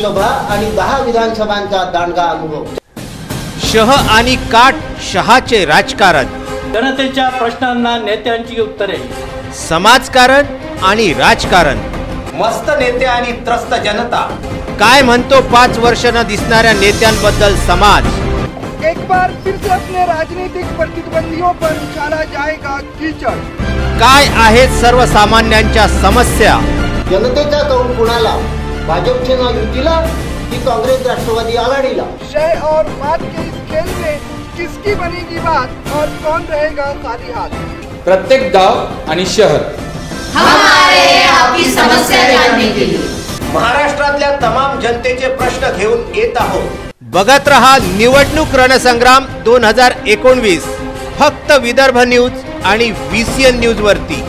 लोकसभा आणि 10 विधानसभांचा दांडगा अनुभव। शह आणि काट शहाचे राजकारण, जनतेच्या प्रश्नांना नेत्यांची उत्तरे, समाजकारण आणि राजकारण, मस्त नेते आणि त्रस्त जनता, काय म्हणतो 5 वर्ष न दिसणाऱ्या नेत्यांबद्दल समाज। एक बार फिर से अपने राजनीतिक प्रतिद्वंदियों पर उछाला जाएगा कीचड़। काय आहेत सर्वसामान्यांच्या समस्या। जनतेचा कौल कुणाला, भाजपचे नाव युतीला की काँग्रेस राष्ट्रवादी आघाडीला। शय और बात के इस खेल में किसकी बनेगी बात और कौन रहेगा खाली हाथ। प्रत्येक गांव आणि शहर हमारे आपकी समस्या जानने के लिए महाराष्ट्रातल्या तमाम जनतेचे प्रश्न घेऊन येत आहोत। बघत रहा निवडणूक रणसंग्राम 2019 फक्त विदर्भ न्यूज आणि VCN न्यूज वरती।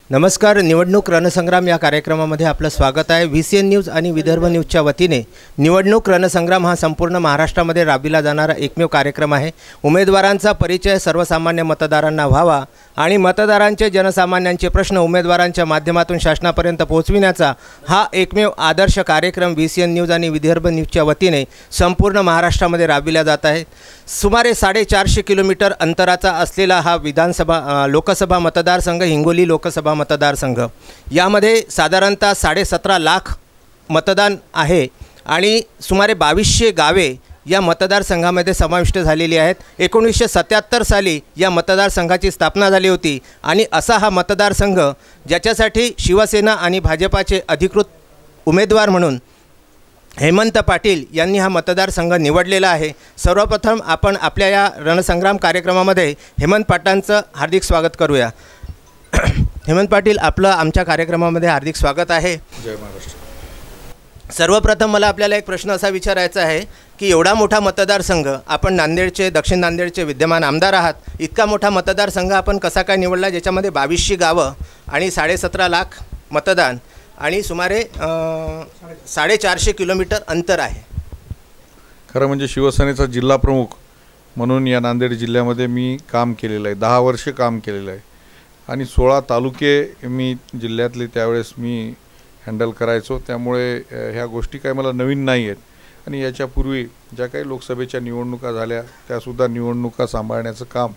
नमस्कार, निवडणूक रणसंग्राम या कार्यक्रमामध्ये आपलं स्वागत आहे। VCN न्यूज आणि विदर्भ न्यूजच्या वतीने निवडणूक रणसंग्राम हा संपूर्ण महाराष्ट्रामध्ये राबविला जाणारा एकमेव कार्यक्रम आहे। उमेदवारांचा परिचय सर्वसामान्य मतदारांना व्हावा आणि मतदारांचे जनसामान्यांचे प्रश्न उमेदवारांच्या माध्यमातून शासनापर्यंत पोहोचविण्याचा हा एकमेव आदर्श कार्यक्रम VCN न्यूज आणि विदर्भ न्यूजच्या वतीने संपूर्ण महाराष्ट्रामध्ये राबविला जात आहे। सुमारे 450 किलोमीटर अंतराचा असलेला हा लोकसभा मतदारसंघ हिंगोली लोकसभा मतदारसंघ, यामध्ये साधारणतः 17.5 लाख मतदान आहे आणि सुमारे 2200 गावे या मतदारसंघामध्ये समाविष्ट झालेली आहेत। 1977 साली या मतदारसंघाची स्थापना झाली होती आणि असा हा मतदारसंघ ज्याच्यासाठी शिवसेना आणि भाजपाचे अधिकृत उमेदवार म्हणून हेमंत पाटील यांनी हा मतदारसंघ निवडलेला आहे। सर्वप्रथम आपण आपल्या या रणसंग्राम कार्यक्रमामध्ये हेमंत पाटलांचं हार्दिक स्वागत करूया। हेमंत पाटील, आपलं आमच्या कार्यक्रमामध्ये हार्दिक स्वागत आहे। जय महाराष्ट्र। सर्वप्रथम मला आपल्याला एक प्रश्न असा विचारायचा आहे की एवढा मोठा मतदारसंघ, आपण नांदेडचे दक्षिण नांदेडचे विद्यमान आमदार आहात, इतका मोठा मतदारसंघ आपण कसा काय निवडला ज्याच्यामध्ये 2200 गावं आणि 17.5 लाख मतदान आणि सुमारे 450 किलोमीटर अंतर आहे। खरं म्हणजे शिवसेनेचा जिल्हा प्रमुख म्हणून या नांदेड जिल्ह्यामध्ये मी काम केलेलं आहे, 10 वर्ष काम केलेलं आहे आणि 16 तालुके मी जिल्ह्यातले त्यावेळेस मी हँडल करायचो। त्यामुळे ह्या गोष्टी काही मला नवीन नाही आहेत आणि याच्यापूर्वी ज्या काही लोकसभेच्या निवडणुका झाल्या त्यासुद्धा निवडणुका सांभाळण्याचं काम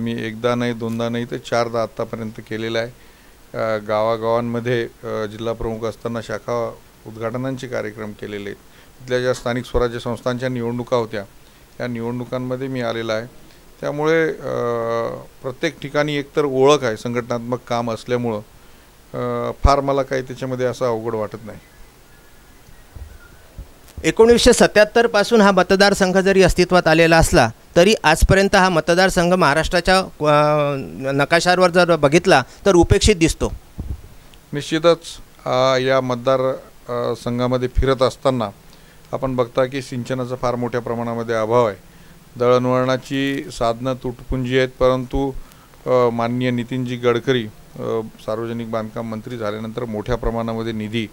मी एकदा नाही, दोनदा नाही तर 4दा आत्तापर्यंत केलेलं आहे। गावागावांमध्ये जिल्हा प्रमुख असताना शाखा उद्घाटनांचे कार्यक्रम केलेले आहेत। तिथल्या ज्या स्थानिक स्वराज्य संस्थांच्या निवडणुका होत्या त्या निवडणुकांमध्ये मी आलेला आहे। त्यामुळे प्रत्येक ठिकाणी एकतर ओळख आहे, संघटनात्मक काम असल्यामुळं फार मला काही त्याच्यामध्ये असं अवघड वाटत नाही। 1977 पासून हा मतदारसंघ जरी अस्तित्वात आलेला असला तरी आजपर्यंत हा मतदारसंघ महाराष्ट्राच्या नकाशावर जर बघितला तर उपेक्षित दिसतो। निश्चितच या मतदार संघामध्ये फिरत असताना आपण बघता की सिंचनाचा फार मोठ्या प्रमाणामध्ये अभाव आहे। दळणवळणाची साधनं तुटपुंजी आहेत, परंतु माननीय नितीनजी गडकरी सार्वजनिक बांधकाम मंत्री झाल्यानंतर मोठ्या प्रमाणामध्ये निधी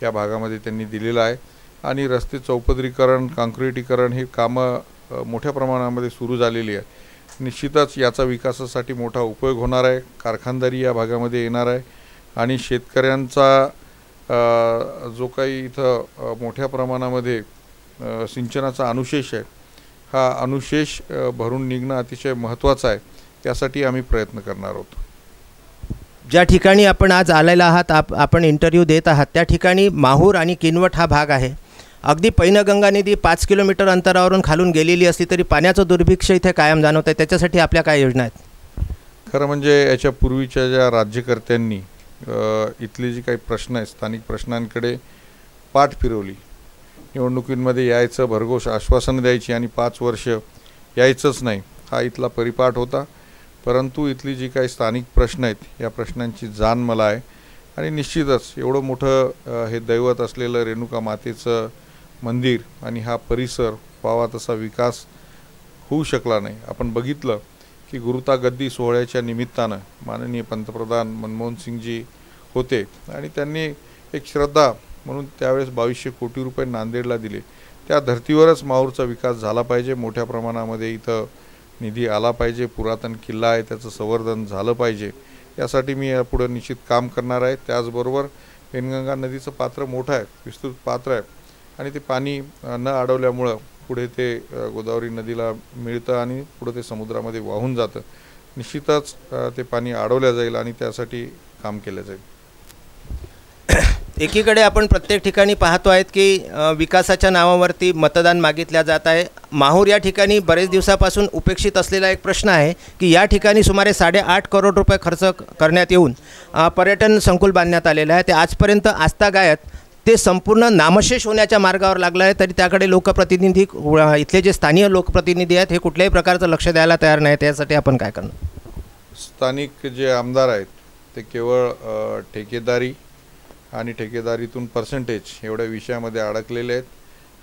या भागामध्ये त्यांनी दिलेला आहे आणि रस्ते चौपदरीकरण, काँक्रिटीकरण ही कामं मोठ्या प्रमाणामध्ये सुरू झालेली आहे। निश्चितच याचा विकासासाठी मोठा उपयोग होणार आहे। कारखानदारी या भागामध्ये येणार आहे आणि शेतकऱ्यांचा जो काही इथं मोठ्या प्रमाणामध्ये सिंचनाचा अनुशेष आहे, हा अनुशेष भरून निघणं अतिशय महत्त्वाचं आहे। त्यासाठी आम्ही प्रयत्न करणार आहोत। ज्या ठिकाणी आपण आज आलेला आहात, आपण इंटरव्ह्यू देत आहात, त्या ठिकाणी माहूर आणि किनवट हा भाग आहे। अगदी पैनगंगा नदी 5 किलोमीटर अंतरावरून खालून गेलेली असली तरी पाण्याचं दुर्भिक्ष इथे कायम जाणवत आहे। त्याच्यासाठी आपल्या काय योजना आहेत? खरं म्हणजे याच्या पूर्वीच्या ज्या राज्यकर्त्यांनी इथले जे काही प्रश्न आहेत स्थानिक प्रश्नांकडे पाठ फिरवली, निवडणुकींमध्ये यायचं, भरघोस आश्वासनं द्यायची आणि 5 वर्ष यायचंच नाही, हा इथला परिपाठ होता। परंतु इथली जी काही स्थानिक प्रश्न आहेत या प्रश्नांची जाण मला आहे आणि निश्चितच एवढं मोठं हे दैवत असलेलं रेणुका मातेचं मंदिर आणि हा परिसर व्हावा तसा विकास होऊ शकला नाही। आपण बघितलं की गुरुता गद्दी सोहळ्याच्या निमित्तानं माननीय पंतप्रधान मनमोहन सिंगजी होते आणि त्यांनी एक श्रद्धा म्हणून त्यावेळेस 2200 कोटी रुपये नांदेडला दिले। त्या धर्तीवरच माहूरचा विकास झाला पाहिजे। मोठ्या प्रमाणामध्ये इथं निधी आला पाहिजे, पुरातन किल्ला आहे त्याचं संवर्धन झालं पाहिजे, यासाठी मी यापुढे निश्चित काम करणार आहे. त्याचबरोबर पेनगंगा नदीचं पात्र मोठं आहे, विस्तृत पात्र आहे आणि ते पाणी न अडवल्यामुळं पुढे ते गोदावरी नदीला मिळतं आणि पुढे ते समुद्रामध्ये वाहून जातं. निश्चितच ते पाणी अडवलं जाईल आणि त्यासाठी काम केलं जाईल. एकीकडे आपण प्रत्येक ठिकाणी पाहतो आहेत की विकासाच्या नावावरती मतदान मागितल्या जात आहे. माहूर या ठिकाणी बरेच दिवसापासून उपेक्षित असलेला एक प्रश्न आहे की या ठिकाणी सुमारे 8.5 करोड रुपये खर्च करण्यात येऊन पर्यटन संकुल बांधण्यात आलेलं आहे. ते आजपर्यंत आस्थागायत ते संपूर्ण नामशेष होण्याच्या मार्गावर लागलं आहे. तरी त्याकडे लोकप्रतिनिधी, इथले जे स्थानिक लोकप्रतिनिधी आहेत हे कुठल्याही प्रकारचं लक्ष द्यायला तयार नाहीत. यासाठी आपण काय करणार? स्थानिक जे आमदार आहेत ते केवळ ठेकेदारी आणि ठेकेदारीतून पर्सेंटेज एवढ्या विषयामध्ये अडकलेले आहेत.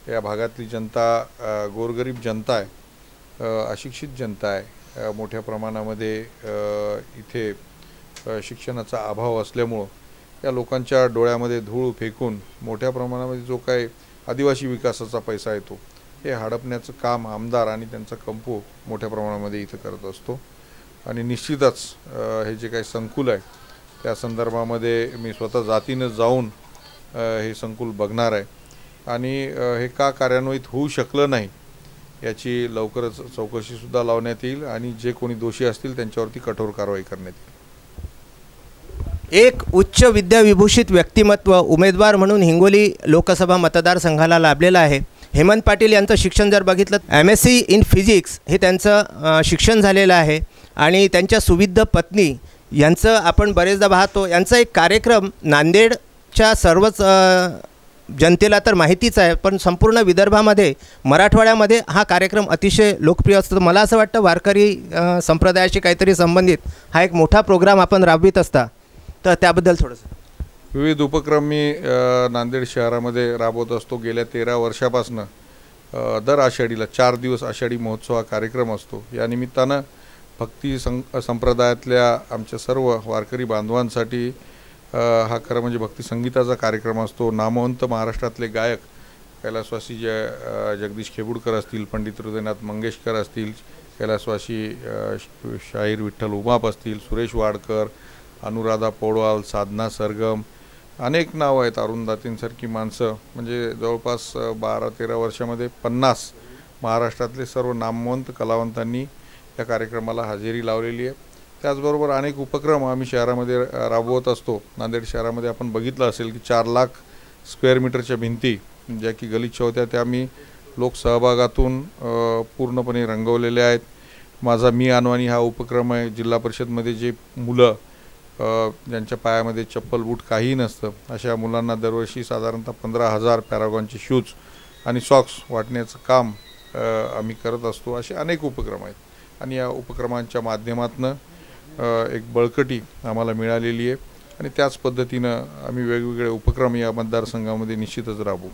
या भागातली जनता गोरगरीब जनता आहे, अशिक्षित जनता आहे. मोठ्या प्रमाणामध्ये इथे शिक्षणाचा अभाव असल्यामुळं या लोकांच्या डोळ्यामध्ये धूळ फेकून मोठ्या प्रमाणामध्ये जो काही आदिवासी विकासाचा पैसा येतो हे हडपण्याचं काम आमदार आणि त्यांचा कंपो मोठ्या प्रमाणामध्ये इथं करत असतो. आणि निश्चितच हे जे काही संकुल आहे त्या संदर्भामध्ये मी स्वतः जातीनं जाऊन हे संकुल बघणार आहे आणि हे का कार्यान्वित होऊ शकलं नाही याची लवकरच चौकशीसुद्धा लावण्यात येईल आणि जे कोणी दोषी असतील त्यांच्यावरती कठोर कारवाई करण्यात येईल. एक उच्च विद्याविभूषित व्यक्तिमत्व उमेदवार म्हणून हिंगोली लोकसभा मतदारसंघाला लाभलेला आहे. हेमंत पाटील यांचं शिक्षण जर बघितलं MSc इन फिजिक्स हे त्यांचं शिक्षण झालेलं आहे आणि त्यांच्या सुविद्य पत्नी यांचं आपण बरेचदा पाहतो. यांचा एक कार्यक्रम नांदेडच्या सर्वच जनतेला तर माहितीच आहे, पण संपूर्ण विदर्भामध्ये, मराठवाड्यामध्ये हा कार्यक्रम अतिशय लोकप्रिय असतो. मला असं वाटतं वारकरी संप्रदायाशी काहीतरी संबंधित हा एक मोठा प्रोग्राम आपण राबवित असता, तर त्याबद्दल थोडंसं. विविध उपक्रम मी नांदेड शहरामध्ये राबवत असतो. गेल्या 13 वर्षापासून दर आषाढीला 4 दिवस आषाढी महोत्सव हा कार्यक्रम असतो. या निमित्तानं भक्ती संप्रदायातल्या आमच्या सर्व वारकरी बांधवांसाठी हा खरं म्हणजे भक्ती संगीताचा कार्यक्रम असतो. नामवंत महाराष्ट्रातले गायक कैलासवासी जगदीश खेबुडकर असतील, पंडित हृदयनाथ मंगेशकर असतील, कैलासवासी शाहीर विठ्ठल उमाप असतील, सुरेश वाडकर, अनुराधा पौडवाल, साधना सरगम, अनेक नावं आहेत. अरुंदातींसारखी माणसं, म्हणजे जवळपास 12-13 वर्षामध्ये 50 महाराष्ट्रातले सर्व नामवंत कलावंतांनी या कार्यक्रमाला हजेरी लावलेली आहे. त्याचबरोबर अनेक उपक्रम आम्ही शहरामध्ये राबवत असतो. नांदेड शहरामध्ये आपण बघितलं असेल की 4 लाख स्क्वेअर मीटरच्या भिंती ज्या की गलिच्छ होत्या त्या आम्ही लोकसहभागातून पूर्णपणे रंगवलेल्या आहेत. माझा मी अनवाणी हा उपक्रम आहे. जिल्हा परिषदमध्ये जे मुलं ज्यांच्या पायामध्ये चप्पल बूट काहीही नसतं अशा मुलांना दरवर्षी साधारणतः 15,000 पॅरागॉनचे शूज आणि सॉक्स वाटण्याचं काम आम्ही करत असतो. असे अनेक उपक्रम आहेत आणि या उपक्रमांच्या माध्यमातून एक बळकटी आम्हाला मिळालेली आहे आणि त्याच पद्धतीनं आम्ही वेगवेगळे उपक्रम या मतदारसंघामध्ये निश्चितच राबवू.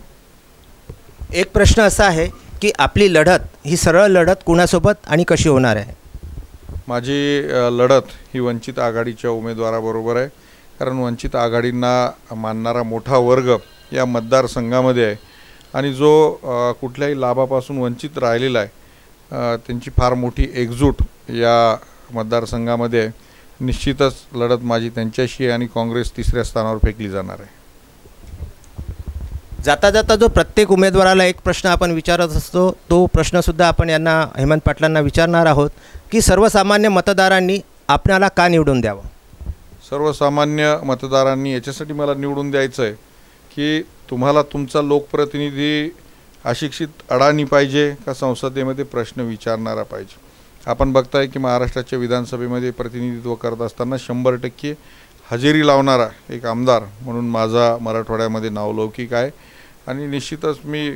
एक प्रश्न असा आहे की आपली लढत ही सरळ लढत कुणासोबत आणि कशी होणार आहे? माझी लढत ही वंचित आघाडीच्या उमेदवाराबरोबर आहे, कारण वंचित आघाडींना मानणारा मोठा वर्ग या मतदारसंघामध्ये आहे आणि जो कुठल्याही लाभापासून वंचित राहिलेला आहे त्यांची फार मोठी एकजूट या मतदारसंघामध्ये आहे. निश्चितच लढत माझी त्यांच्याशी आहे आणि काँग्रेस 3ऱ्या स्थानावर फेकली जाणार आहे. जाता जाता जो प्रत्येक उमेदवाराला एक प्रश्न आपण विचारत असतो तो प्रश्नसुद्धा आपण यांना हेमंत पाटलांना विचारणार आहोत की सर्वसामान्य मतदारांनी आपल्याला का निवडून द्यावं? सर्वसामान्य मतदारांनी याच्यासाठी मला निवडून द्यायचं आहे की तुम्हाला तुमचा लोकप्रतिनिधी अशिक्षित अडाणी पाहिजे का संसदेमध्ये प्रश्न विचारणारा पाहिजे? आपण बघताय की महाराष्ट्राच्या विधानसभेमध्ये प्रतिनिधित्व करत असताना 100% हजेरी लावणारा एक आमदार म्हणून माझा मराठवाड्यामध्ये नावलौकिक आहे आणि निश्चितच मी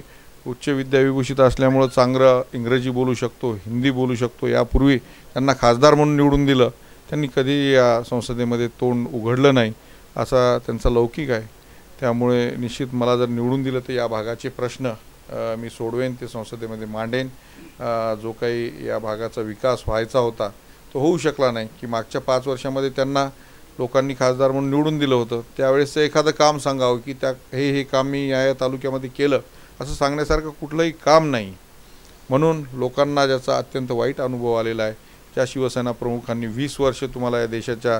उच्च विद्याविभूषित असल्यामुळं चांगलं इंग्रजी बोलू शकतो, हिंदी बोलू शकतो. यापूर्वी त्यांना खासदार म्हणून निवडून दिलं, त्यांनी कधी या संसदेमध्ये तोंड उघडलं नाही असा त्यांचा लौकिक आहे. त्यामुळे निश्चित मला जर निवडून दिलं तर या भागाचे प्रश्न मी सोडवेन, ते संसदेमध्ये मांडेन. जो काही या भागाचा विकास व्हायचा होता तो होऊ शकला नाही की मागच्या 5 वर्षामध्ये त्यांना लोकांनी खासदार म्हणून निवडून दिलं होतं, त्यावेळेसचं एखादं काम सांगावं की हे काम मी या तालुक्यामध्ये केलं असं सांगण्यासारखं कुठलंही काम नाही. म्हणून लोकांना ज्याचा अत्यंत वाईट अनुभव आलेला आहे, ज्या शिवसेना प्रमुखांनी 20 वर्ष तुम्हाला या देशाच्या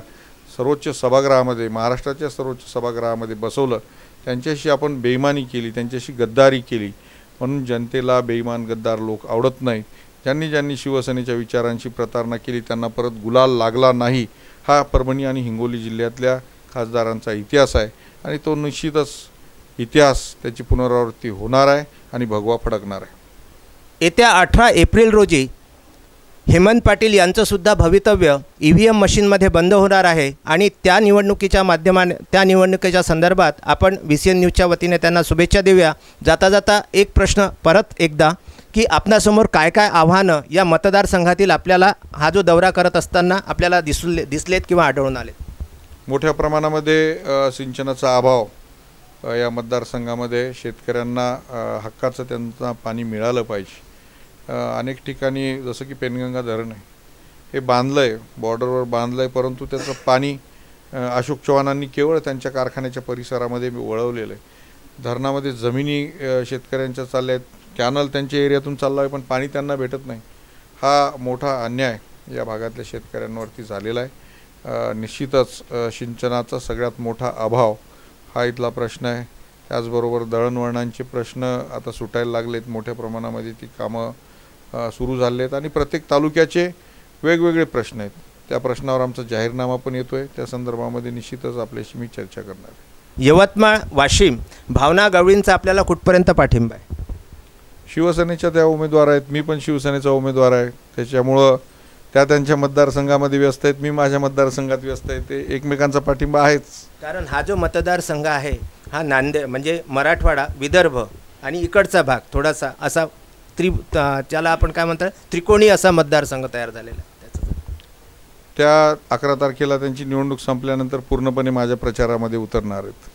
सर्वोच्च सभागृहामध्ये, महाराष्ट्राच्या सर्वोच्च सभागृहामध्ये बसवलं, त्यांच्याशी आपण बेईमानी केली, त्यांच्याशी गद्दारी केली. म्हणून जनतेला बेईमान गद्दार लोक आवडत नाही. ज्यांनी शिवसेनेच्या विचारांची प्रतारणा केली त्यांना परत गुलाल लागला नाही. हा परभणी आणि हिंगोली जिल्ह्यातल्या खासदारांचा इतिहास आहे आणि तो निश्चितच इतिहास त्याची पुनरावृत्ती होणार आहे आणि भगवा फडकणार आहे. येत्या 18 एप्रिल रोजी हेमंत पाटील यांचंसुद्धा भवितव्य EVM मशीनमध्ये बंद होणार आहे आणि त्या निवडणुकीच्या संदर्भात आपण VCN न्यूजच्या वतीने त्यांना शुभेच्छा देऊया. जाता जाता एक प्रश्न परत एकदा की आपणासमोर काय काय आव्हानं या मतदारसंघातील आपल्याला हा जो दौरा करत असताना आपल्याला दिसलेत किंवा आढळून आलेत? मोठ्या प्रमाणामध्ये सिंचनाचा अभाव या मतदारसंघामध्ये, शेतकऱ्यांना हक्काचं त्यांना पाणी मिळालं पाहिजे. अनेक ठिकाणी जसं की पेनगंगा धरण आहे, हे बांधलं आहे, बॉर्डरवर बांधलं आहे, परंतु त्याचं पाणी अशोक चव्हाणांनी केवळ त्यांच्या कारखान्याच्या परिसरामध्ये वळवलेलं आहे. धरणामध्ये जमिनी शेतकऱ्यांच्या चालल्या आहेत, कॅनल त्यांच्या एरियातून चालला आहे, पण पाणी त्यांना भेटत नाही. हा मोठा अन्याय या भागातल्या शेतकऱ्यांवरती झालेला आहे. निश्चितच सिंचनाचा सगळ्यात मोठा अभाव हा इथला प्रश्न आहे. त्याचबरोबर दळणवळणांचे प्रश्न आता सुटायला लागलेत, मोठ्या प्रमाणामध्ये ती कामं सुरू झाले आहेत आणि प्रत्येक तालुक्याचे वेगवेगळे प्रश्न आहेत. त्या प्रश्नावर आमचा जाहीरनामा पण येतो आहे, त्या संदर्भामध्ये निश्चितच आपल्याशी मी चर्चा करणार आहे. यवतमाळ वाशिम भावना गवळींचा आपल्याला कुठपर्यंत पाठिंबा आहे? शिवसेनेच्या त्या उमेदवार आहेत, मी पण शिवसेनेचा उमेदवार आहे, त्याच्यामुळं त्या त्यांच्या मतदारसंघामध्ये व्यस्त आहेत, मी माझ्या मतदारसंघात व्यस्त आहे. ते एकमेकांचा पाठिंबा आहेच. कारण हा जो मतदारसंघ आहे हा नांदेड म्हणजे मराठवाडा, विदर्भ आणि इकडचा भाग थोडासा असा त्याला आपण काय म्हणतात त्रिकोणी असा मतदारसंघ तयार झालेला आहे. त्या 11 तारखेला त्यांची निवडणूक संपल्यानंतर पूर्णपणे माझ्या प्रचारामध्ये उतरणार आहेत.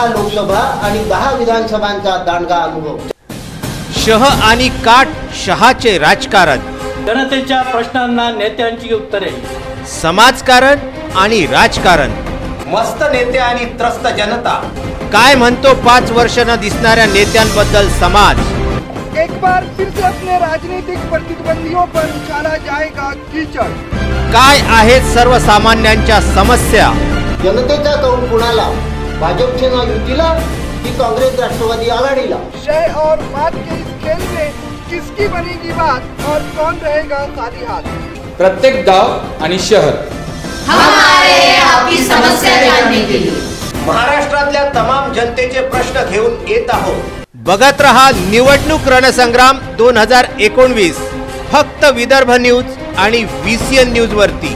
लोकसभा आणि 10 विधानसभांचा दांडगा अनुभव. शह आणि काट शहाचे राजकारण, जनतेच्या प्रश्नांना नेत्यांची उत्तरे, समाजकारण आणि राजकारण, मस्त नेते आणि त्रस्त जनता. काय म्हणतो 5 वर्ष न दिसणाऱ्या नेत्यांबद्दल समाज. एक बार फिर से अपने राजनीतिक प्रतिद्वंदियों पर उछाला जाएगा कीचड़. काय आहेत सर्वसामान्यांच्या समस्या. जनतेचा कौल कुणाला, भाजपचे नाव युतीला की काँग्रेस राष्ट्रवादी आघाडीला. शह और मात के इस खेल में किसकी बनेगी बात और कौन रहेगा खाली हाथ. प्रत्येक गाव आणि शहर हम आ रहे हैं आपकी समस्या जानने के लिए. महाराष्ट्रातल्या तमाम जनतेचे प्रश्न घेऊन येत आहोत. बघत रहा निवडणूक रणसंग्राम 2019 फक्त विदर्भ न्यूज आणि VCN न्यूज वरती.